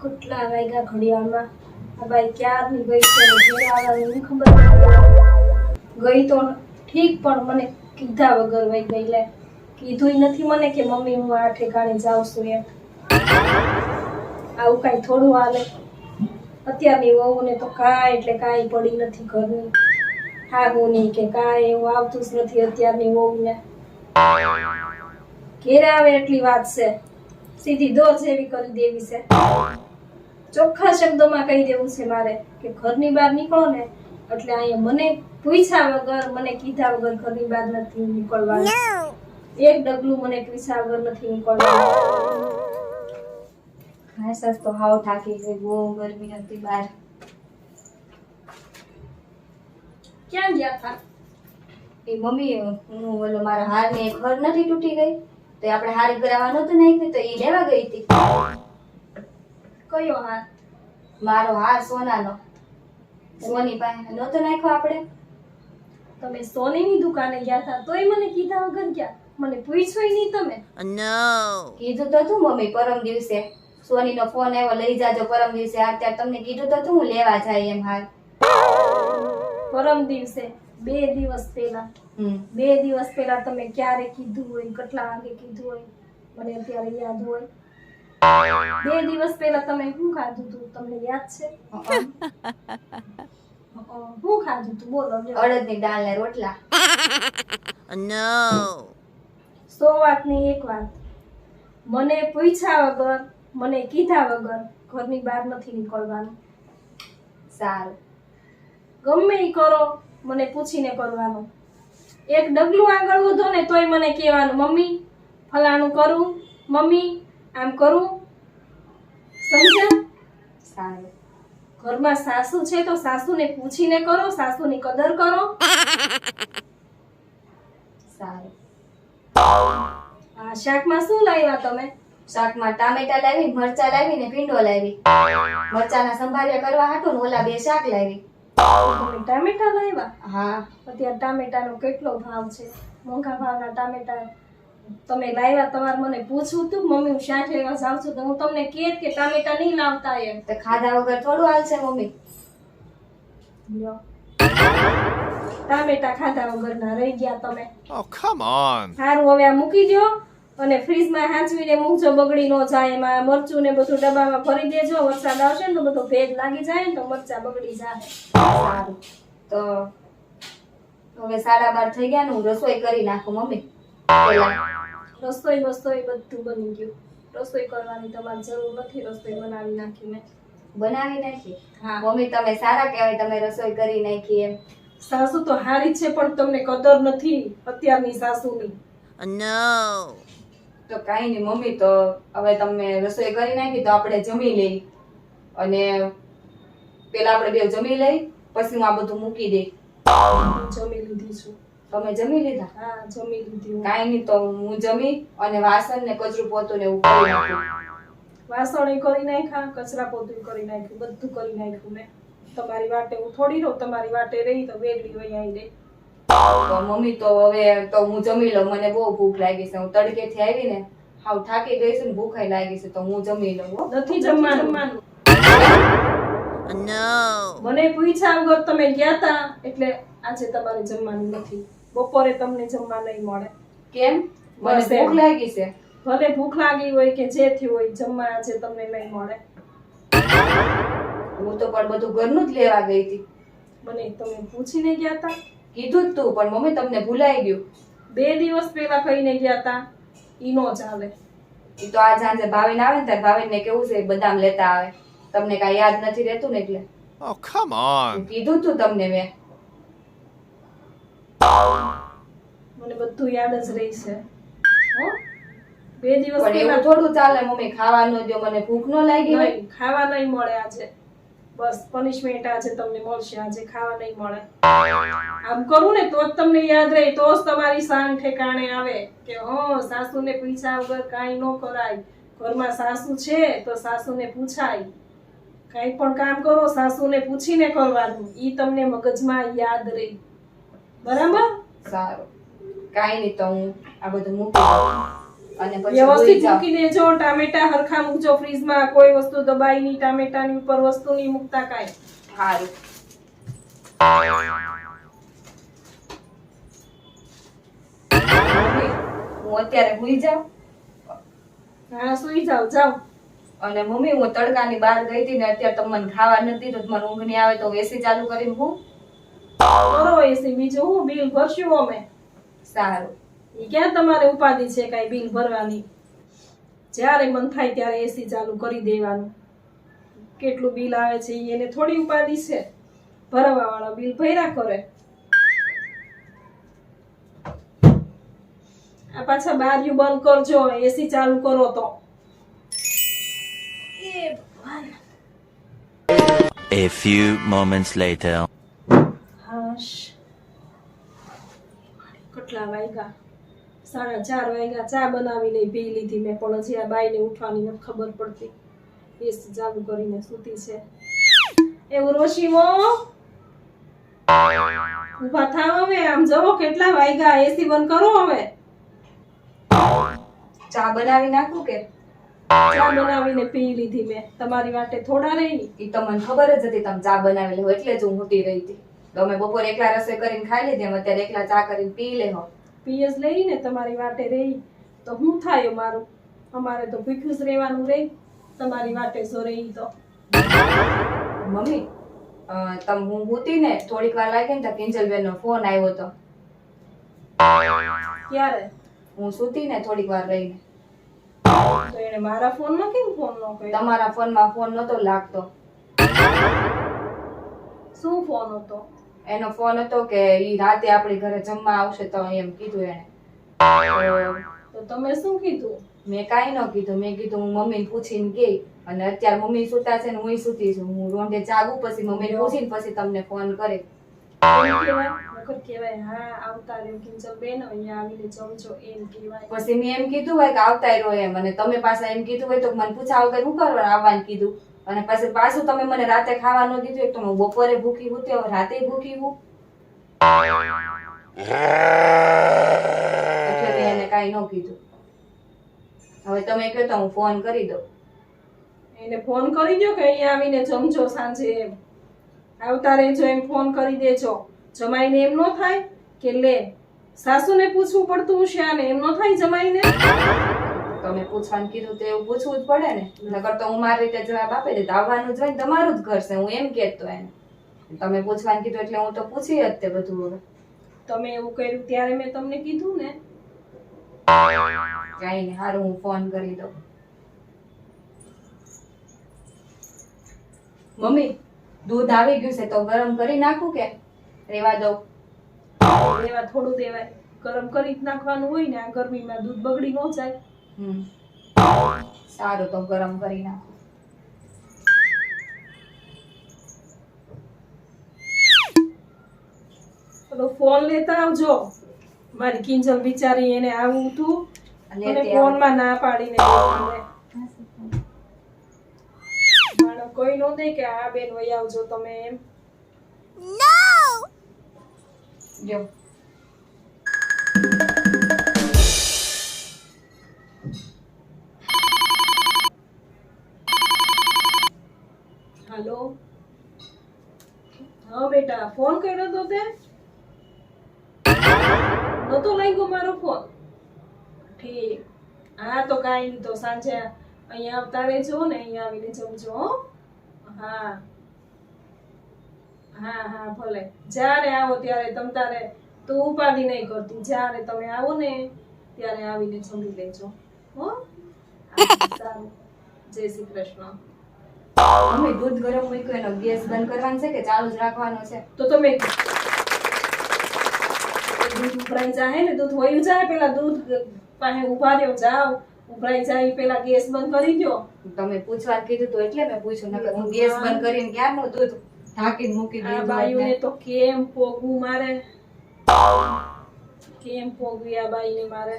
કેટલા વાગ્યા ઘડિયાળમાં આ બાઈ ક્યારની ગઈ છે ને ઘેર આવવાની ખબર નથી. ગઈ તો ઠીક પણ મને કીધા વગર વઈ ગઈ. લે કીધુંય નથી મને કે મમ્મી હું આ ઠેકાણે જાઉં છું એમ. આવું કાંઈ થોડું હાલે. અત્યારની વહુને તો કાંઈ એટલે કાંઈ પડી નથી ઘરની. હા હું નહીં કે કાંઈ એવું આવતું જ નથી અત્યારની વહુને. ઘેર આવે એટલી વાત છે, સીધી દોર જેવી કરી દેવી છે. ચોખ્ખા શબ્દોમાં કહી દેવું છે મારે કે ઘરની બહાર નીકળો ને એટલે અહીંયા મને પૂછ્યા વગર, મને કીધા વગર ઘરની બહાર નથી નીકળવાનું. એક ડગલું મને પૂછ્યા વગર નથી નીકળવાનું. હા તો હાવ થાકી ગઈ, બહુ ગરમી હતી બહાર. ક્યાં ગયા હતા? એ મમ્મી હું ઓલો મારા હાર ને એક ખર નથી તૂટી ગઈ તો આપણે હારી કરાવવાનો તો નહીં તો એ લેવા ગઈ હતી. કયો હાર? મારો હાર સોનાનો, સોની પાસે નહોતો નાખ્યો આપણે. તમે સોનીની દુકાને ગયા હતા તોય મને કીધા વગર ગયા? મને પૂછ્યું નહીં તમે? કીધું તો તું મમ્મી પરમ દિવસે સોનીનો ફોન આવ્યો લઈ જાજો પરમ દિવસે હાર, ત્યારે તમને કીધું તો તું હું લેવા જાય એમ હાર. પરમ દિવસે 2 દિવસ પહેલા 2 દિવસ પહેલા તમે ક્યારે કીધું હોય, કેટલા વાગે કીધું હોય મને અત્યારે યાદ હોય. 2 દિવસ પહેલા તમે શું ખાધું હતું તમને યાદ છે? શું ખાધું હતું બોલો? અડદની દાળ ને રોટલા. નો 100 વાતની એક વાત, મને પૂછ્યા વગર, મને કીધા વગર ઘરની બહાર નથી નીકળવાનું. સારું, ગમે ઈ કરો મને પૂછીને કરવાનું. એક ડગલું આગળ વધો ને તોય મને કહેવાનું મમ્મી ફલાણું કરું, મમ્મી આમ કરું. સમજ્યા? સારું. ઘરમાં સાસુ છે તો સાસુને પૂછીને કરો, સાસુની કદર કરો. સારું. આ શાકમાં શું લાવ્યા તમે? શાકમાં ટામેટા લાવી, મરચા લાવી ને ભીંડો લાવી. મરચાના સંભાળ્યા કરવા હાટું ને ઓલા 2 શાક લાવી. તમે ટામેટા લાવ્યા? હા. અત્યારે ટામેટાનો કેટલો ભાવ છે, મોંઘા ભાવના ટામેટા. તમે લાવ્યા તમારે મને પૂછવું તું મમ્મી હું શાક લેવા જાઉં છું તો હું તમને કહેત કે ટામેટા નહીં લાવતા એમ. તો ખાધા વગર થોડું હાલશે મમ્મી? લ્યો ટામેટા ખાધા વગરના રહી ગયા તમે. Oh, come on. સારું હવે આ મૂકી દો અને ફ્રીજમાં હાંચવીને મૂકજો, બગડી ન જાય. એમાં મરચું ને બધું ડબ્બામાં ભરી દેજો, વરસાદ આવશે ને તો બધો ભેજ લાગી જાય ને તો મરચા બગડી જાય. સારું. તો હવે 12:30 થઈ ગયા ને હું રસોઈ કરી નાખું મમ્મી. રસોઈ બધું બની ગયું. રસોઈ કરવાની તમારે જરૂર નથી, રસોઈ બનાવી નાખી મેં. બનાવી નાખી? હા. મમ્મી તમે સારા કહેવાય, તમે રસોઈ કરી નાખી એમ. સાસુ તો હારી છે પણ તમને કદર નથી અત્યારની સાસુની. તો કાઈ નહીં મમ્મી, તો હવે તમે રસોઈ કરી નાખી તો આપણે જમી લઈ અને પેલા આપણે બે જમી લઈ પછી હું આ બધું મૂકી દઈ. જમી લીધી છું. તમે જમી લીધા? હા જમી લીધી. કાઈ નહીં તો હું જમી અને વાસણ ને કચરું પોતું ને એવું કરી નાખું. વાસણ કરી નાખ્યા, કચરા પોતું કરી નાખ્યું, બધું કરી નાખ્યું મેં. તમારી વાટે હું થોડી રહું, તમારી વાટે રહી તો વેગળી વહી આવી રહી. તો મમ્મી તો હવે તો હું જમી લઉં, મને બહુ ભૂખ લાગી છે. હું તડકેથી આવી ને હાવ થાકી ગઈ છું ને ભૂખાઈ લાગી છે તો હું જમી લઉં. નથી જમવાનું. મને પૂછ્યા વગર તમે ગયા તા એટલે આજે તમારે જમવાનું નથી. બપોરે તમને જમવા નહીં મળે. કેમ? મને ભૂખ લાગી છે. ભલે ભૂખ લાગી હોય કે જે થયું હોય, જમવા આજે તમને નહીં મળે. હું તો પણ બધું ઘરનું જ લેવા ગઈ હતી. મને તમે પૂછીને ગયા તા? કીધું જ તું, પણ મમ્મી તમને ભૂલાઈ ગયું. 2 દિવસ પહેલા કહીને ગયા તા, ઈ નો ચાલે. ઈ તો આ સાંજે ભાવિન આવે ને ત્યારે ભાવિન ને કેવું છે બદામ લેતા આવે. તમને કાંઈ યાદ નથી રહેતું ને એટલે. Oh, come on. કીધું તું તમને મેં. મને બધું યાદ જ રહી છે. હો 2 દિવસ પણ એવું થોડું ચાલે મમ્મી, ખાવાનું દો, મને ભૂખ ન લાગી હોય. નહીં, ખાવા નહીં મળે આજે. બસ પનિશમેન્ટ આજે તમને મળશે, આજે ખાવા નહીં મળે. આમ કરું ને તો જ તમને યાદ રહે, તો જ તમારી શાન ઠેકાણે આવે કે હો સાસુને પૂછ્યા વગર કાંઈ ન કરાય. ઘરમાં સાસુ છે તો સાસુને પૂછાય. કાંઈ પણ કામ કરો સાસુને પૂછીને કરવાનું, ઈ તમને મગજમાં યાદ રહે. બરાબર? સારું, કાંઈ નહીં તો હું આ બધું મૂકી દઉં. અને પછી વ્યવસ્થિત ભૂલી જાઓ. મૂકી દેજો. ટામેટા હરખા મૂકજો ફ્રીજમાં. કોઈ વસ્તુ દબાઈ નહીં, ટામેટાની ઉપર વસ્તુ નહીં મૂકતા કાંઈ. સારું. મમ્મી, હું અત્યારે ભૂલી જાઉં. હા, સુઈ જાઓ, જાઓ. અને મમ્મી હું તડકાની બહાર ગઈ હતી ને અત્યારે તમે મને ખાવા નથી દીધું, મને ઊંઘ નહીં આવે તો એસી ચાલુ કરીને હું. કરો એસી. બીજું હું બિલ ભરશું અમે. સારું. ઈ ક્યાં તમારે ઉપાધિ છે કાંઈ બિલ ભરવાની? જ્યારે મન થાય ત્યારે એસી ચાલુ કરી દેવાનું. કેટલું બિલ આવે છે ઈ એને થોડી ઉપાધિ છે. ભરવા વાળા બિલ ભર્યા કરે. આ પાછા બારીઓ બંધ કરજો, એસી ચાલુ કરો તો. એ ભગવાન. A few moments later. હાશ. કેટલા વાગ્યા? 4:30 વાગ્યા. ચા બનાવીને પી લીધી મેં, પણ હજી આ બાઈને ઉઠવાની નથી ખબર પડતી. એસી ચાલુ કરીને સૂતી છે. એવું રોશીમો, ઊભા થાવ હવે. આમ જવો કેટલા વાગ્યા. એસી બંધ કરો હવે. ચા બનાવી નાખું કે? ચા બનાવીને પી લીધી મેં. તમારી વાટે થોડા રહી. ઈ તો મને ખબર જ હતી તમે ચા બનાવેલી હોય એટલે જ હું ઊંઘી રહી હતી. તમે બપોરે એકલા રસોઈ કરીને ખાઈ લીધી, એમ અત્યારે એકલા ચા કરીને પી લેહો. પીએસ લઈને તમારી વાટે રહી તો હું થાય મારું? અમારે તો ભૂખ્યું જ રહેવાનું રહી. તમારી વાટે જો રહી તો. મમ્મી, તમે હું ઊતી ને થોડીક વાર લાગી ને તો કિંજલબેન નો ફોન આવ્યો હતો. ક્યારે? હું સૂતી ને થોડીક વાર રહીને. તો એને મારા ફોનમાં કેમ ફોન ન કર્યો? તમારા ફોનમાં ફોન નતો લાગતો. શું ફોન હતો? એનો ફોન હતો કે ઈ રાતે આપણી ઘરે જમવા આવશે તો એમ કીધું એને. તો તમે શું કીધું? મેં કાંઈ ન કીધું. મેં કીધું હું મમ્મીને પૂછીને ગઈ, અને અત્યારે મમ્મી સૂતા છે ને હું સૂતી છું. હું રોંઢે જાગું પછી મમ્મીને પૂછીને પછી તમને ફોન કરે. એમ કહેવાય? નકર કહેવાય હા આવતા રહ્યો કિંજલબેન, અહીંયા આવીને જમજો, એમ કહેવાય. પછી મેં એમ કીધું હોય કે આવતા રહ્યો એમ, અને તમે પાછા એમ કીધું હોય તો મને પૂછા વગર શું કરવા આવવાનું કીધું. અને પછી પાછું તમે મને રાતે ખાવા ન દીધું. એક તો હું બપોરે ભૂખી હતી, હવે રાતે ભૂખી હું. એટલે મેં એને કાંઈ ન કીધું. હવે તમે કહો તો હું ફોન કરી દઉં. એને ફોન કરી દો કે અહીંયા આવીને જમજો સાંજે એમ. આવતા રહેજો એમ ફોન કરી દેજો. જમાઈને એમ ન થાય કે લે સાસુને પૂછવું પડતું હશે આને, એમ ન થાય જમાઈને? તમે પૂછવાનું કીધું તો એવું પૂછવું જ પડે ને. નકર તો હું મારી રીતે જવાબ આપી દે. આવવાનું જ હોય ને તમારું જ ઘર છે, હું એમ કહેતો એને. તમે પૂછવાનું કીધું એટલે હું તો પૂછી જ તે બધું. હવે તમે એવું કર્યું ત્યારે મેં તમને કીધું ને. કઈ નહીં, હારું હું ફોન કરી દઉં. મમ્મી, દૂધ આવી ગયું છે તો ગરમ કરી નાખું કે રેવા દઉં? એવા થોડું દેવાય, ગરમ કરી જ નાખવાનું હોય ને. આ ગરમીમાં દૂધ બગડી ન જાય. સારું, તો ગરમ કરી નાખું. પેલો ફોન લેતા આવજો. મારી કિંજલ બિચારી, એને આવું હતું અને લેતી ફોનમાં ના પાડીને માણસ કોઈ નો દે કે આ બેન વહી આવજો તમે એમ. જો હાલો. હા બેટા, ફોન કર્યો તો તે? નતો લાગ્યો મારો ફોન? ઠીક. હા તો કાંઈ નહીં, તો સાંજે અહીંયા આવતા રહેજો ને, અહીંયા આવીને જમજો હો. હા હા હા ભલે. જ્યારે આવો ત્યારે તમ તારે તું ઉપાધિ નહીં કરતી. જ્યારે તમે આવો ને ત્યારે આવીને જમી લેજો હો. હા, સારું. જય શ્રી કૃષ્ણ. મમ્મી, દૂધ ગરમ મૂક્યો એનો ગેસ બંધ કરવાનો છે કે ચાલુ જ રાખવાનો છે? તો તમે દૂધ ઉભરાઈ જાય ને, દૂધ વયું જાય, પેલા દૂધ પાસે ઉભા રહ્યો, જાવ ઉભરાઈ જાય પેલા ગેસ બંધ કરી દો. તમે પૂછવા કીધું તો એટલે મેં પૂછ્યું. નકર હું ગેસ બંધ કરીને ક્યારનું દૂધ ઢાંકીને મૂકી આ દીધું. બાયુને તો કેમ પોગવું મારે, કેમ પોગવી આ બાઈને મારે.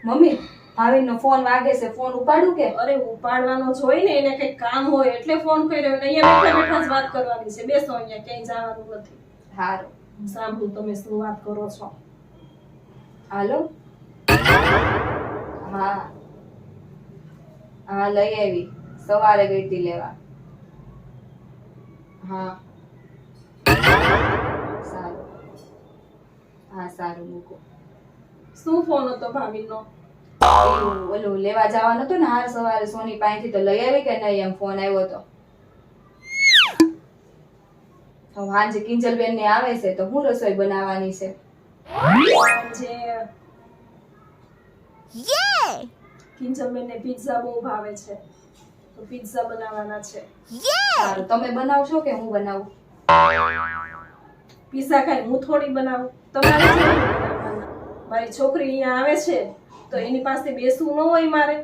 મમ્મી, ભાવિનનો ફોન વાગે છે, ફોન ઉપાડું કે? અરે ઉપાડવાનો જ હોય ને, એને કઈ કામ હોય એટલે ફોન કર્યો. અહીંયા બેઠા બેઠા જ વાત કરવાની છે. બેસો અહીંયા, ક્યાંય જવાનું નથી. હારું. સાંભળું તમે શું વાત કરો છો. હાલો. હા હા લઈ આવી, સવારે ગઈ હતી લેવા. હા સારું, હા સારું મૂકો. શું ફોન હતો ભાભીનો? પેલું ઓલું લેવા જવાનું હતું ને હાર સવારે સોની પાસેથી, તો લઈ આવી કે નહીં એમ ફોન આવ્યો હતો. તો હાંજે કિંજલબેન ને આવે છે તો હું રસોઈ બનાવવાની છે. જે કિંજલબેનને પિઝા બહુ ભાવે છે, તો પિઝા બનાવવાના છે. સારું, તમે બનાવશો કે હું બનાવું? પિઝા કાંઈ હું થોડી બનાવું, તમારે થોડી બનાવવાના. મારી છોકરી અહીંયા આવે છે તો એની પાસે બેસવું ન હોય મારે,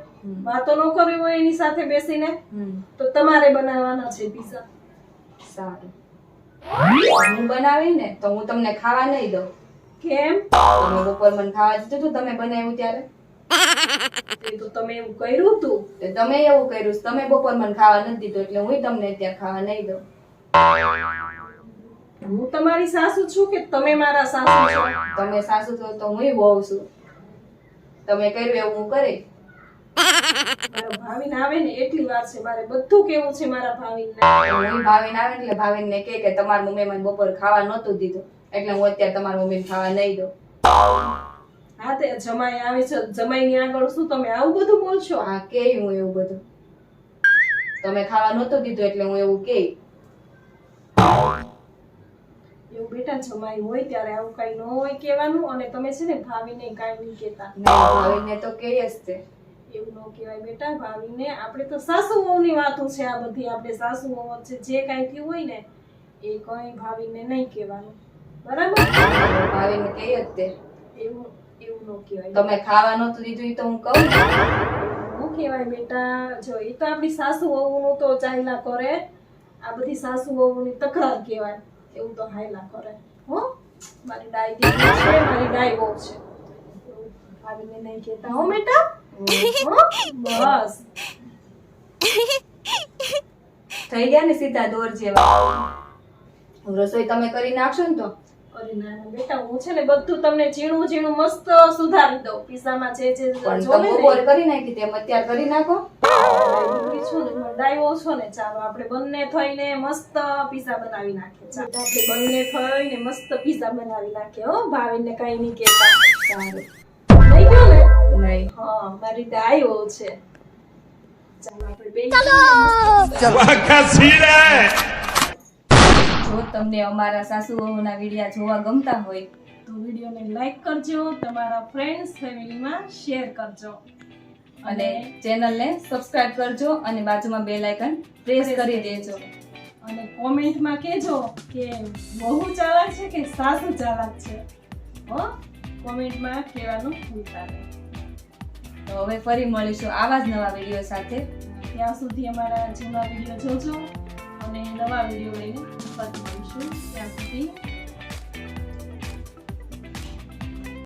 વાતો ન કરવી હોય એની સાથે બેસીને, તો તમારે બનાવવાના છે પિઝા. સારું, હું બનાવી ને તો હું તમને ખાવા નહીં દઉં. કેમ? તમે બપોર મને ખાવા દીધું હતું તમે બનાવ્યું ત્યારે? એ તો તમે એવું કર્યું હતું. તો તમે એવું કર્યું છે, તમે બપોર મને ખાવા નથી દીધું એટલે હું તમને અત્યારે ખાવા નહીં દઉં. હું તમારી સાસુ છું કે તમે મારા સાસુ છો? તમે સાસુ છો તો હું વહુ છું. તમે કર્યું એવું હું કરી. મારા ભાવિન આવે ને એટલી વાર છે, મારે બધું કેવું છે મારા ભાવિનને. હું ભાવિન આવે એટલે ભાવિનને કહે કે તમારી મમ્મી મને બપોર ખાવા નહોતું દીધું એટલે હું અત્યારે તમારી મમ્મીને ખાવા નહીં દઉં. હા તે જમાઈ આવે છે, જમાઈની આગળ શું તમે આવું બધું બોલશો? હા કે હું એવું બધું તમે ખાવા નહોતું દીધું એટલે હું એવું કે. એવું બેટા જમાઈ હોય ત્યારે આવું કઈ ન હોય કહેવાનું, અને તમે છે ને ભાવિને કાંઈ નહીં કહેતા. ભાવિનને તો કહે જ તે. એવું ન કહેવાય બેટા ભાવિને. આપણે તો સાસુ વહુની વાતો છે આ બધી, આપણે સાસુ વહુ વચ્ચે જે કાંઈ થયું હોય ને એ કઈ ભાવિને નહીં કહેવાનું, બરાબર? ભાવિનને કહે જ તે. એવું એવું ન કહેવાય. તમે ખાવા નહોતું દીધું એ તો હું કહું ને. શું કહેવાય બેટા? જો એ તો આપણી સાસુ વહુનું તો ચાલ્યા કરે, આ બધી સાસુ વહુની તકરાર કહેવાય. એવું તો હાયલા કરે. હો મારી ડાય દીકરી છે, મારી ડાય વહુ છે, એવું ભાભીને નહીં કહેતા હો બેટા. હો બસ થઈ ગયા ને સીધા દોર જેવા. રસોઈ તમે કરી નાખશો ને તો? અરે ના ના બેટા, હું છે ને બધું તમને ઝીણું ઝીણું મસ્ત સુધારી દઉં. પિઝામાં જે જે પણ જોવે તમે ને બપોર કરી નાખી તેમ અત્યારે કરી નાખો. ડાયરી છો ને, ડાયો છો ને, ચાલો આપણે બંને થઈને મસ્ત પિઝા બનાવી નાખીએ. ચાલો આપણે બંને થઈને મસ્ત પિઝા બનાવી નાખીએ. હો ભાવિનને કઈ નહીં કહેતા. સારું. નહીં ગયો ને? નહીં. હા મારી ડાયો છે. ચાલો આપણે બે જો તમને અમારા સાસુ વહુના વિડિયા જોવા ગમતા હોય તો વિડીયોને લાઈક કરજો, તમારા ફ્રેન્ડ્સ ફેમિલીમાં શેર કરજો, અને ચેનલને સબસ્ક્રાઇબ કરજો અને બાજુમાં બેલ આઇકન પ્રેસ કરી દેજો. અને કોમેન્ટમાં કહેજો કે બહુ ચાલાક છે કે સાસુ ચાલાક છે. હો કોમેન્ટમાં કહેવાનું ભૂલતા નહીં. તો હવે ફરી મળીશું આવા જ નવા વિડીયો સાથે. ત્યાં સુધી અમારા જૂના વિડીયો જોજો અને નવા વિડીયો લઈને ફરી મળીશું. ત્યાં સુધી